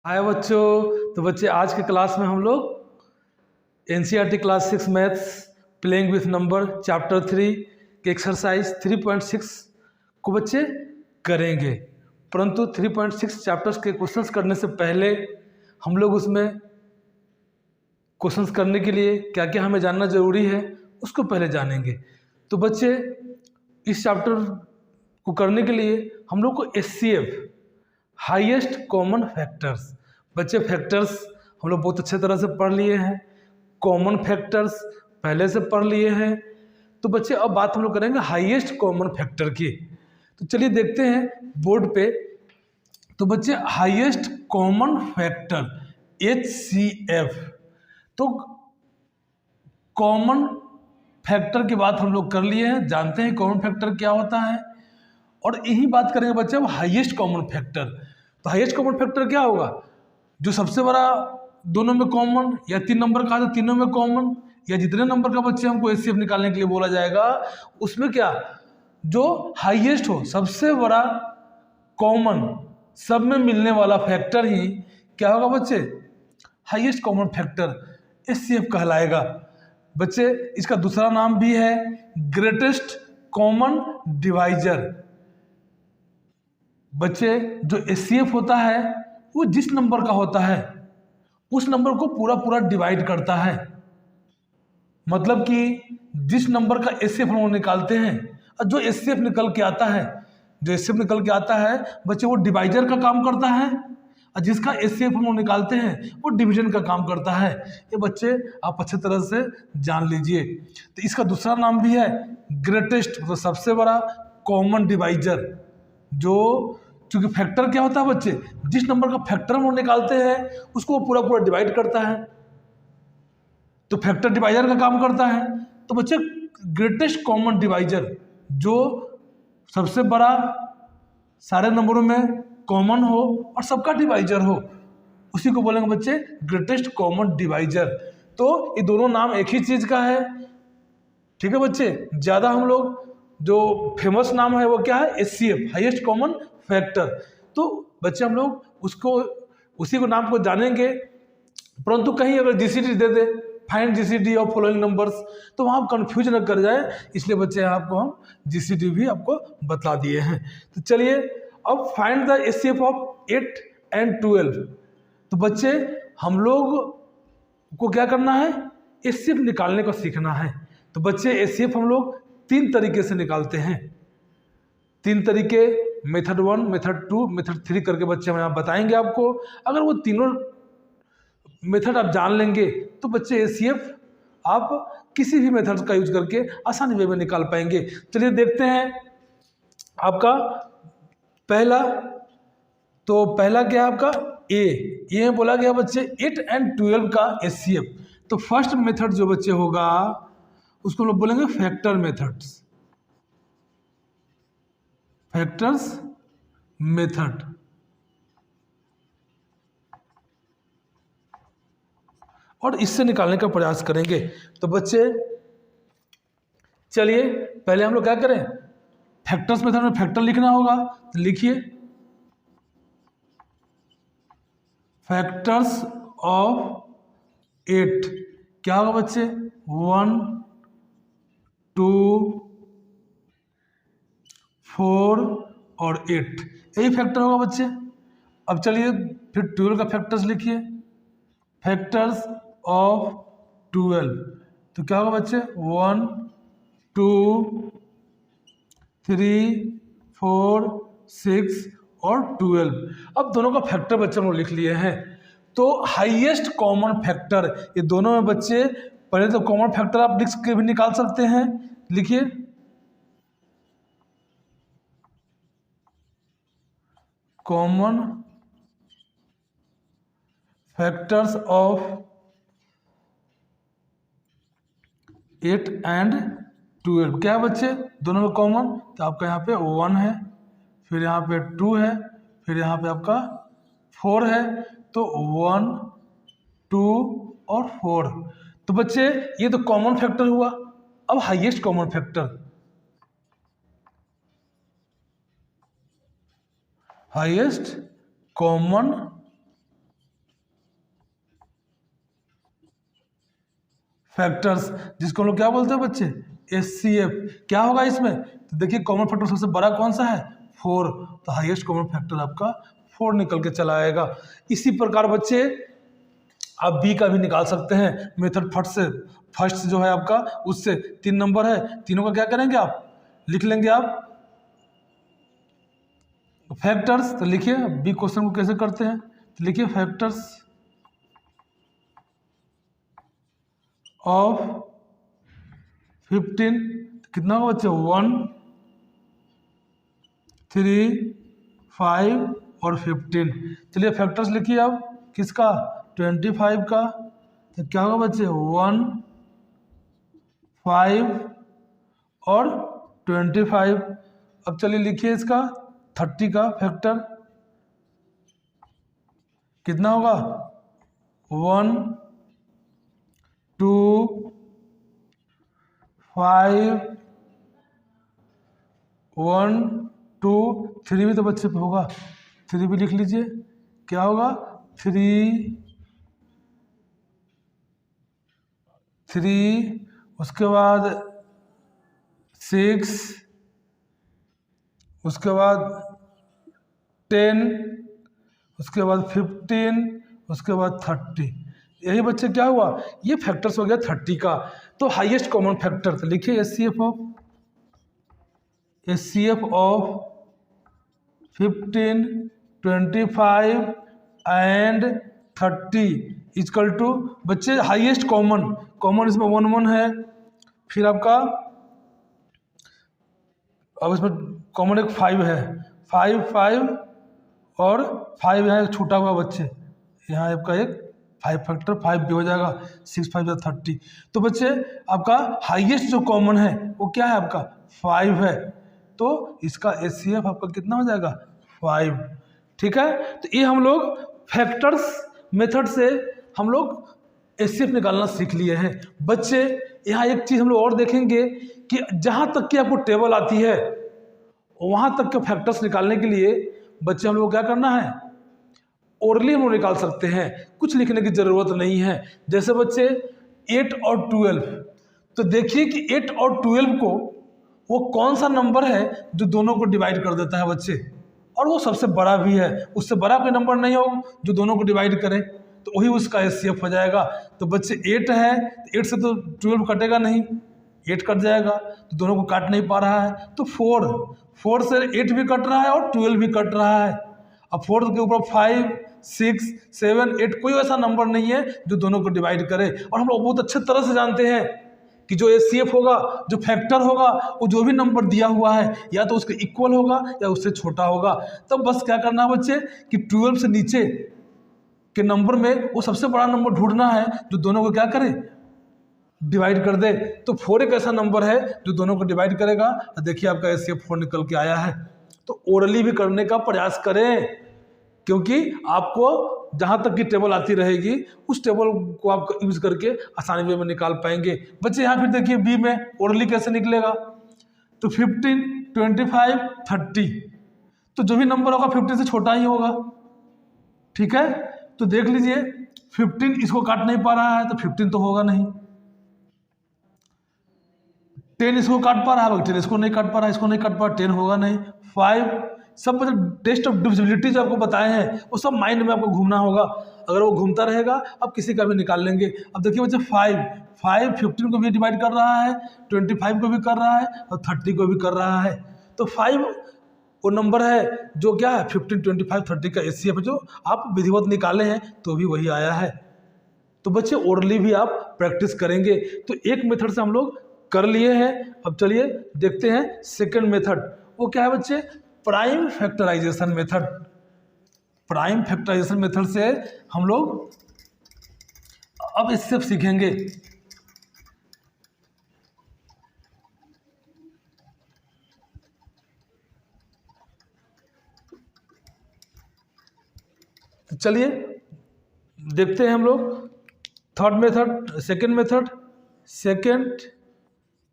हाय बच्चों। तो बच्चे आज के क्लास में हम लोग NCERT class 6 maths playing with number chapter 3 के एक्सरसाइज 3.6 को बच्चे करेंगे। परंतु 3.6 चैप्टर्स के क्वेश्चंस करने से पहले हम लोग उसमें क्वेश्चंस करने के लिए क्या क्या हमें जानना जरूरी है उसको पहले जानेंगे। तो बच्चे इस चैप्टर को करने के लिए हम लोग को एचसीएफ हाईएस्ट कॉमन फैक्टर्स, बच्चे फैक्टर्स हम लोग बहुत अच्छे तरह से पढ़ लिए हैं, कॉमन फैक्टर्स पहले से पढ़ लिए हैं। तो बच्चे अब बात हम लोग करेंगे हाईएस्ट कॉमन फैक्टर की। तो चलिए देखते हैं बोर्ड पे। तो बच्चे हाईएस्ट कॉमन फैक्टर HCF, तो कॉमन फैक्टर की बात हम लोग कर लिए हैं, जानते हैं कॉमन फैक्टर क्या होता है। और यही बात करेंगे बच्चे अब हाईएस्ट कॉमन फैक्टर। तो हाईएस्ट कॉमन फैक्टर क्या होगा? जो सबसे बड़ा दोनों में कॉमन, या 3 नंबर का तो तीनों में कॉमन, या जितने नंबर का बच्चे हमको एचसीएफ निकालने के लिए बोला जाएगा उसमें क्या जो हाईएस्ट हो, सबसे बड़ा कॉमन, सब में मिलने वाला फैक्टर ही क्या होगा बच्चे? हाईएस्ट कॉमन फैक्टर एचसीएफ कहलाएगा। बच्चे इसका दूसरा नाम भी है ग्रेटेस्ट कॉमन डिवाइजर। बच्चे जो एचसीएफ होता है वो जिस नंबर का होता है उस नंबर को पूरा पूरा डिवाइड करता है। मतलब कि जिस नंबर का एचसीएफ हम लोग निकालते हैं और जो एचसीएफ निकल के आता है, जो एचसीएफ निकल के आता है बच्चे वो डिवाइजर का काम करता है, और जिसका एचसीएफ हम लोग निकालते हैं वो डिवीजन का काम करता है। ये बच्चे आप अच्छे तरह से जान लीजिए। तो इसका दूसरा नाम भी है ग्रेटेस्ट, मतलब सबसे बड़ा कॉमन डिवाइजर। जो चूंकि फैक्टर क्या होता है बच्चे, जिस नंबर का फैक्टर हम लोग निकालते हैं उसको पूरा पूरा डिवाइड करता है, तो फैक्टर डिवाइजर का काम करता है। तो बच्चे ग्रेटेस्ट कॉमन डिवाइजर, जो सबसे बड़ा सारे नंबरों में कॉमन हो और सबका डिवाइजर हो, उसी को बोलेंगे बच्चे ग्रेटेस्ट कॉमन डिवाइजर। तो ये दोनों नाम एक ही चीज का है, ठीक है बच्चे। ज्यादा हम लोग जो फेमस नाम है वो क्या है? HCF highest common factor. तो बच्चे हम लोग उसको उसी को नाम को जानेंगे। परंतु कहीं अगर GCD they they, find GCD of following numbers, तो वहाँ कंफ्यूज न कर जाए, इसलिए बच्चे आपको हम जीसीडी भी आपको बता दिए हैं। तो चलिए अब find the HCF of 8 and 12। तो बच्चे हम लोग को क्या करना है? एचसीएफ निकालने को सीखना है। तो बच्चे एचसीएफ हम लोग 3 तरीके से निकालते हैं। 3 तरीके, मेथड 1, मेथड 2, मेथड 3 करके बच्चे हम यहाँ बताएंगे आपको। अगर वो तीनों मेथड आप जान लेंगे तो बच्चे एचसीएफ आप किसी भी मेथड का यूज करके आसानी वे में निकाल पाएंगे। चलिए देखते हैं आपका पहला। तो पहला क्या है आपका? ये बोला गया बच्चे 8 and 12 का एचसीएफ। तो फर्स्ट मेथड जो बच्चे होगा उसको लोग बोलेंगे फैक्टर मेथड्स, फैक्टर्स मेथड। और इससे निकालने का प्रयास करेंगे। तो बच्चे चलिए पहले हम लोग क्या करें? फैक्टर्स मेथड में फैक्टर लिखना होगा, तो लिखिए फैक्टर्स ऑफ 8। क्या होगा बच्चे? 1, 2, 4 और 8, यही फैक्टर होगा बच्चे। अब चलिए फिर 12 का फैक्टर्स लिखिए, फैक्टर्स ऑफ 12। तो क्या होगा बच्चे? 1, 2, 3, 4, 6 और 12। अब दोनों का फैक्टर बच्चे हम लिख लिए हैं। तो हाईएस्ट कॉमन फैक्टर, ये दोनों में बच्चे पहले तो कॉमन फैक्टर आप लिख के भी निकाल सकते हैं। लिखिए कॉमन फैक्टर्स ऑफ 8 and 12। क्या है बच्चे? दोनों में कॉमन, तो आपका यहाँ पे 1 है, फिर यहाँ पे 2 है, फिर यहाँ पे आपका 4 है। तो 1, 2 और 4। तो बच्चे ये तो कॉमन फैक्टर हुआ। अब highest common factor, highest common factors, जिसको हम लोग क्या बोलते हैं बच्चे, HCF। क्या होगा इसमें, तो देखिए कॉमन फैक्टर सबसे बड़ा कौन सा है, 4, तो हाईएस्ट कॉमन फैक्टर आपका 4 निकल के चला आएगा। इसी प्रकार बच्चे आप बी का भी निकाल सकते हैं मेथड फर्स्ट जो है आपका, उससे 3 नंबर है, तीनों का क्या करेंगे आप, लिख लेंगे आप फैक्टर्स। तो लिखिए बी क्वेश्चन को कैसे करते हैं, तो लिखिए फैक्टर्स ऑफ 15, कितना होगा बच्चे, 1, 3, 5 और 15। चलिए फैक्टर्स लिखिए अब किसका, 25 का, तो क्या होगा बच्चे, 1, 5 और 25। अब चलिए लिखिए इसका 30 का फैक्टर, कितना होगा, 1, 2, 5, 1, 2, 3 भी तो बच्चे पे होगा, 3 भी लिख लीजिए, क्या होगा, 3, उसके बाद 6, उसके बाद 10, उसके बाद 15, उसके बाद 30। यही बच्चे क्या हुआ, ये फैक्टर्स हो गया 30 का। तो हाईएस्ट कॉमन फैक्टर, तो लिखिए HCF of 15, 25 and 30 equal to बच्चे हाईएस्ट कॉमन इसमें 1, 1 है, फिर आपका अब इसमें कॉमन एक 5 है, 5, 5 और 5 यहाँ एक छूटा हुआ बच्चे, यहाँ आपका एक 5 फैक्टर 5 भी हो जाएगा, 6, 5 30। तो बच्चे आपका हाईएस्ट जो कॉमन है वो क्या है आपका 5 है, तो इसका HCF आपका कितना हो जाएगा 5। ठीक है, तो ये हम लोग फैक्टर्स मेथड से हम लोग HCF निकालना सीख लिए हैं। बच्चे यहाँ एक चीज़ हम लोग और देखेंगे कि जहाँ तक कि आपको टेबल आती है वहाँ तक के फैक्टर्स निकालने के लिए बच्चे हम लोग क्या करना है, ओरली हम लोग निकाल सकते हैं, कुछ लिखने की ज़रूरत नहीं है। जैसे बच्चे 8 और 12, तो देखिए कि 8 और 12 को वो कौन सा नंबर है जो दोनों को डिवाइड कर देता है बच्चे, और वो सबसे बड़ा भी है, उससे बड़ा कोई नंबर नहीं हो जो दोनों को डिवाइड करे, तो वही उसका HCF हो जाएगा। तो बच्चे 8 है, तो 8 से तो 12 कटेगा नहीं, 8 कट जाएगा, तो दोनों को काट नहीं पा रहा है, तो 4 से 8 भी कट रहा है और 12 भी कट रहा है। अब 4 के ऊपर 5, 6, 7, 8 कोई ऐसा नंबर नहीं है जो दोनों को डिवाइड करे। और हम लोग बहुत अच्छे तरह से जानते हैं कि जो HCF होगा, जो फैक्टर होगा, वो जो भी नंबर दिया हुआ है या तो उसके इक्वल होगा या उससे छोटा होगा। तब बस क्या करना है बच्चे कि 12 से नीचे के नंबर में वो सबसे बड़ा नंबर ढूंढना है जो दोनों को क्या करे, डिवाइड कर दे। तो 4 एक ऐसा नंबर है जो दोनों को डिवाइड करेगा। देखिए आपका HCF 4 निकल के आया है। तो ओरली भी करने का प्रयास करें, क्योंकि आपको जहाँ तक की टेबल आती रहेगी उस टेबल को आप यूज करके आसानी वे में निकाल पाएंगे। बच्चे यहाँ फिर देखिए बी में ओरली कैसे निकलेगा, तो 15, 25, 30, तो जो भी नंबर होगा 50 से छोटा ही होगा। ठीक है, तो देख लीजिए 15 इसको काट नहीं पा रहा है तो 15 तो होगा नहीं, 10 इसको काट पा रहा है, 10 इसको नहीं काट पा रहा है, इसको नहीं काट पा रहा, 10 होगा नहीं। 5 सब टेस्ट ऑफ डिविजिबिलिटी जो आपको बताए हैं वो सब माइंड में आपको घूमना होगा। अगर वो घूमता रहेगा आप किसी का भी निकाल लेंगे। अब देखिए बच्चे 5 15 को भी डिवाइड कर रहा है, 25 को भी कर रहा है और 30 को भी कर रहा है। तो 5 वो नंबर है जो क्या है 15, 25, 30 का HCF है, जो आप विधिवत निकाले हैं तो भी वही आया है। तो बच्चे ओरली भी आप प्रैक्टिस करेंगे। तो एक मेथड से हम लोग कर लिए हैं। अब चलिए देखते हैं सेकंड मेथड, वो क्या है बच्चे, prime factorisation method. Prime factorisation method से हम लोग अब इससे सीखेंगे। तो चलिए देखते हैं हम लोग third method, second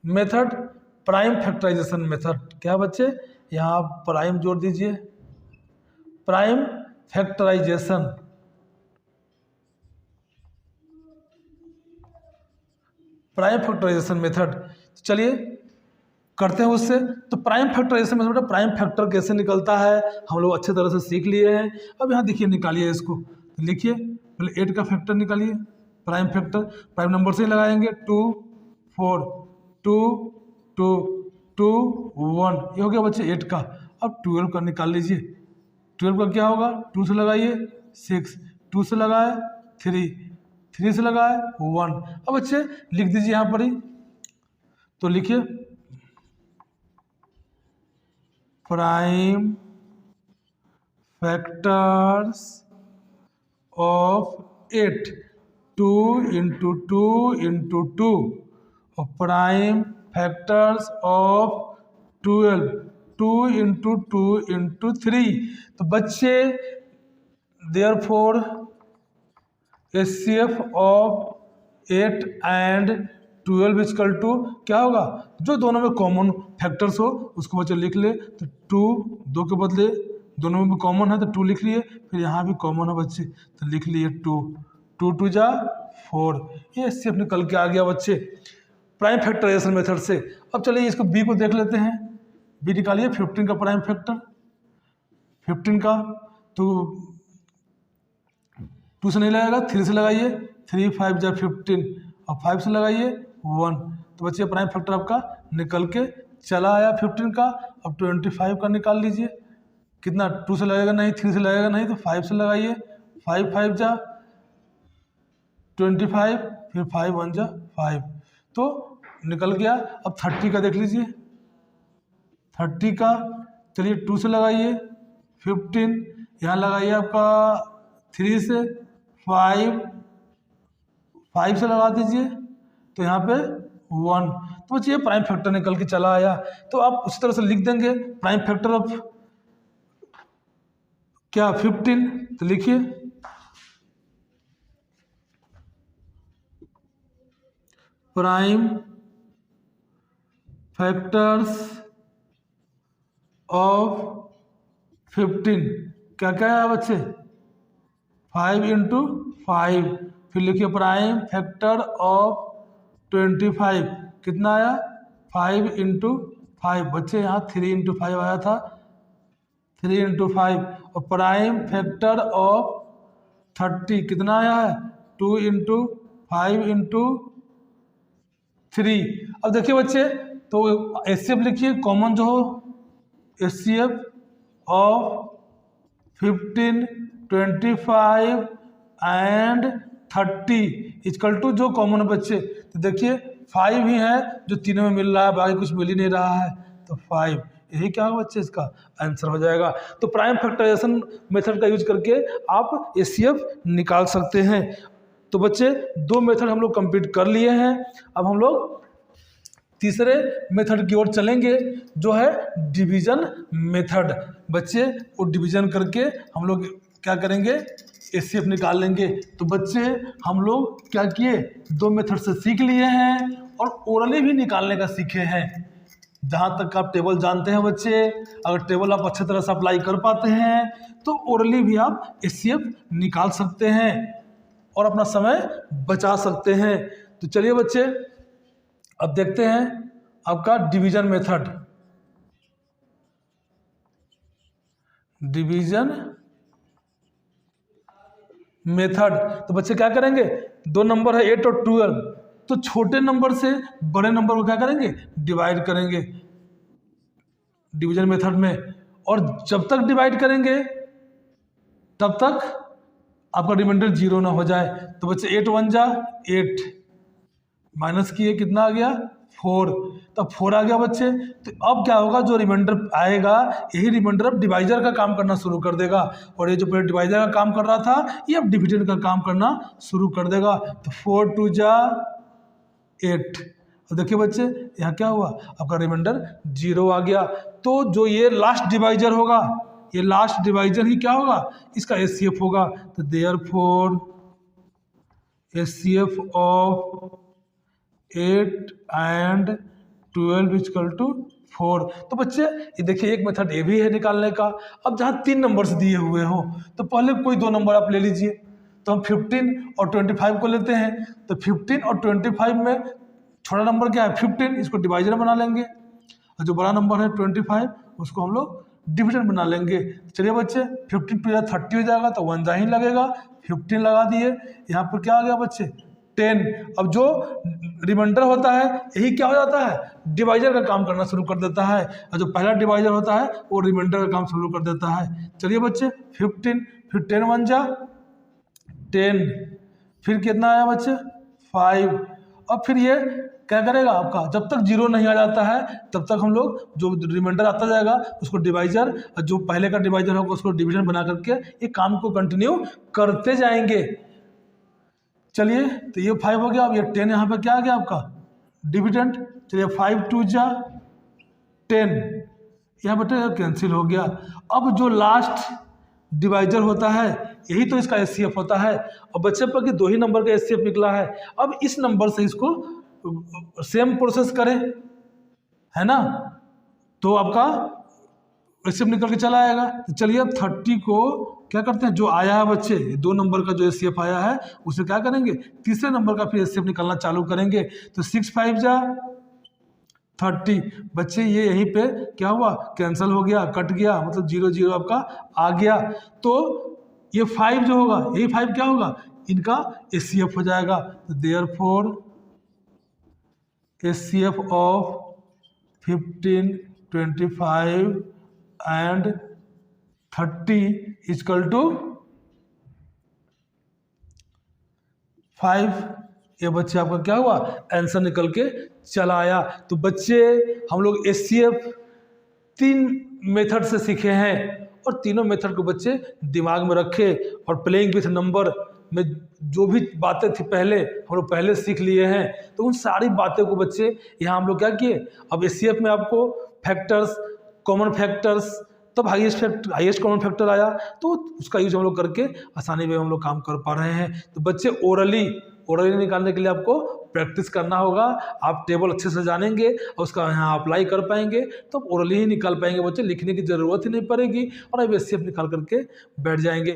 method prime factorisation method. क्या बच्चे, यहाँ प्राइम जोड़ दीजिए, prime factorisation prime factorisation method. चलिए करते हैं उससे। तो प्राइम फैक्टराइजेशन मेथड, बेटा प्राइम फैक्टर कैसे निकलता है हम लोग अच्छे तरह से सीख लिए हैं। अब यहाँ देखिए निकालिए इसको, लिखिए पहले 8 का फैक्टर निकालिए। प्राइम फैक्टर प्राइम नंबर से ही लगाएंगे, 2 4 2 2 2 1, ये हो गया बच्चे 8 का। अब 12 का निकाल लीजिए। 12 का क्या होगा, 2 से लगाइए 6, 2 से लगाए 3, 3 से लगाए 1। अब बच्चे लिख दीजिए यहाँ पर ही, तो लिखिए prime factors of 8, 2 into 2 into 2, और prime factors of 12, 2 into 2 into 3। तो बच्चे therefore HCF of 8 and 12 equal to क्या होगा, जो दोनों में कॉमन फैक्टर्स हो उसको बच्चे लिख ले। तो 2 2 के बदले दोनों में भी कॉमन है तो 2 लिख लिए, फिर यहाँ भी कॉमन है बच्चे तो लिख लिए 2, 2 2 जा 4। ये HCF निकल के आ गया बच्चे प्राइम फैक्टराइजेशन मेथड से। अब चलिए इसको B को देख लेते हैं। B निकालिए 15 का प्राइम फैक्टर, 15 का तो 2 से नहीं लगाएगा, 3 से लगाइए, 3 5 जा 15, और 5 से लगाइए 1। तो बच्चे प्राइम फैक्टर आपका निकल के चला आया 15 का। अब 25 का निकाल लीजिए, कितना 2 से लगेगा नहीं, 3 से लगेगा नहीं, तो 5 से लगाइए, 5 5 जा 25, फिर 5 1 जा 5, तो निकल गया। अब 30 का देख लीजिए, 30 का चलिए 2 से लगाइए 15, यहाँ लगाइए आपका 3 से 5 से लगा दीजिए, तो यहाँ पे 1। तो बच्चे ये प्राइम फैक्टर निकल के चला आया। तो आप उस तरह से लिख देंगे प्राइम फैक्टर ऑफ क्या 15, तो लिखिए प्राइम फैक्टर्स ऑफ 15 क्या क्या है बच्चे, 5 इंटू 5, फिर लिखिए प्राइम फैक्टर ऑफ 25 कितना आया 5 इंटू 5, बच्चे यहाँ 3 इंटू 5 आया था, 3 इंटू 5, और प्राइम फैक्टर ऑफ 30 कितना आया है 2 इंटू 5 इंटू 3। अब देखिए बच्चे तो HCF लिखिए कॉमन जो हो, HCF of 15 25 and 30 equal to जो कॉमन है बच्चे, तो देखिए 5 ही है जो तीनों में मिल रहा है, बाकी कुछ मिल ही नहीं रहा है, तो 5 यही क्या होगा बच्चे इसका आंसर हो जाएगा। तो प्राइम फैक्टराइजेशन मेथड का यूज करके आप HCF निकाल सकते हैं। तो बच्चे 2 मेथड हम लोग कंप्लीट कर लिए हैं। अब हम लोग तीसरे मेथड की ओर चलेंगे जो है डिवीजन मेथड। बच्चे वो डिवीजन करके हम लोग क्या करेंगे HCF निकाल लेंगे। तो बच्चे हम लोग क्या किए 2 मेथड से सीख लिए हैं और ओरली भी निकालने का सीखे हैं। जहाँ तक आप टेबल जानते हैं बच्चे, अगर टेबल आप अच्छे तरह से अप्लाई कर पाते हैं तो ओरली भी आप HCF निकाल सकते हैं और अपना समय बचा सकते हैं। तो चलिए बच्चे अब देखते हैं आपका डिवीजन मेथड। डिवीजन मेथड तो बच्चे क्या करेंगे, 2 नंबर है 8 और 12, तो छोटे नंबर से बड़े नंबर को क्या करेंगे डिवाइड करेंगे डिवीजन मेथड में, और जब तक डिवाइड करेंगे तब तक आपका रिमाइंडर 0 ना हो जाए। तो बच्चे 8 1 जा 8 माइनस किए कितना आ गया 4, तब 4 आ गया बच्चे। तो अब क्या होगा जो रिमाइंडर आएगा यही रिमाइंडर अब डिवाइजर का काम करना शुरू कर देगा, और ये जो पहले डिवाइजर का काम कर रहा था ये अब डिविजन का काम करना शुरू कर देगा। तो 4 2 जा 8, और देखिए बच्चे यहाँ क्या हुआ आपका रिमाइंडर 0 आ गया। तो जो ये लास्ट डिवाइजर होगा ये लास्ट डिवाइजर ही क्या होगा इसका HCF होगा। तो therefore HCF of 8 and 12 equal to 4। तो बच्चे ये देखिए एक मेथड ये भी है निकालने का। अब जहाँ 3 नंबर्स दिए हुए हो तो पहले कोई 2 नंबर आप ले लीजिए। तो हम 15 और 25 को लेते हैं। तो 15 और 25 में छोटा नंबर क्या है 15, इसको डिवाइजर बना लेंगे, और जो बड़ा नंबर है 25 उसको हम लोग डिविजन बना लेंगे। चलिए बच्चे 15 टू 30 हो जाएगा, तो 1 जा ही लगेगा, 15 लगा दिए। यहाँ पर क्या आ गया बच्चे 10। अब जो रिमाइंडर होता है यही क्या हो जाता है डिवाइजर का काम करना शुरू कर देता है, और जो पहला डिवाइजर होता है वो रिमाइंडर का काम शुरू कर देता है। चलिए बच्चे 15, फिर 10 1 जा 10, फिर कितना आया बच्चे 5। अब फिर ये क्या करेगा आपका, जब तक 0 नहीं आ जाता है तब तक हम लोग जो रिमाइंडर आता जाएगा उसको डिवाइजर, और जो पहले का डिवाइजर होगा उसको डिवीजन बना करके ये काम को कंटिन्यू करते जाएंगे। चलिए तो ये 5 हो गया। अब ये 10 यहाँ पे क्या आ गया आपका डिविडेंड। चलिए 5 2 जा 10, यहाँ बेटे कैंसिल हो गया। अब जो लास्ट डिवाइजर होता है यही तो इसका एचसीएफ होता है, और बच्चे पर कि 2 ही नंबर का एचसीएफ निकला है। अब इस नंबर से इसको सेम प्रोसेस करें, है ना, तो आपका एचसीएफ निकल के चला आएगा। तो चलिए अब 30 को क्या करते हैं, जो आया है बच्चे 2 नंबर का जो एचसीएफ आया है उसे क्या करेंगे, तीसरे नंबर का फिर एचसीएफ निकलना चालू करेंगे। तो 6 5 जा 30 बच्चे, ये यहीं पे क्या हुआ कैंसिल हो गया, कट गया, मतलब 0 0 आपका आ गया। तो ये 5 जो होगा यही 5 क्या होगा इनका एचसीएफ हो जाएगा। तो therefore HCF of 15 25 and 30 equal to 5। ये बच्चे आपका क्या हुआ आंसर निकल के चला आया। तो बच्चे हम लोग एचसीएफ 3 मेथड से सीखे हैं, और तीनों मेथड को बच्चे दिमाग में रखे, और प्लेइंग विथ नंबर में जो भी बातें थी पहले हम लोग पहले सीख लिए हैं, तो उन सारी बातें को बच्चे यहाँ हम लोग क्या किए। अब एचसीएफ में आपको फैक्टर्स, कॉमन फैक्टर्स, तब हाईएस्ट कॉमन फैक्टर आया, तो उसका यूज हम लोग करके आसानी में हम लोग काम कर पा रहे हैं। तो बच्चे ओरली निकालने के लिए आपको प्रैक्टिस करना होगा। आप टेबल अच्छे से जानेंगे और उसका यहाँ अप्लाई कर पाएंगे तो ओरली ही निकाल पाएंगे बच्चे, लिखने की ज़रूरत ही नहीं पड़ेगी, और अब एचसीएफ निकाल करके बैठ जाएंगे।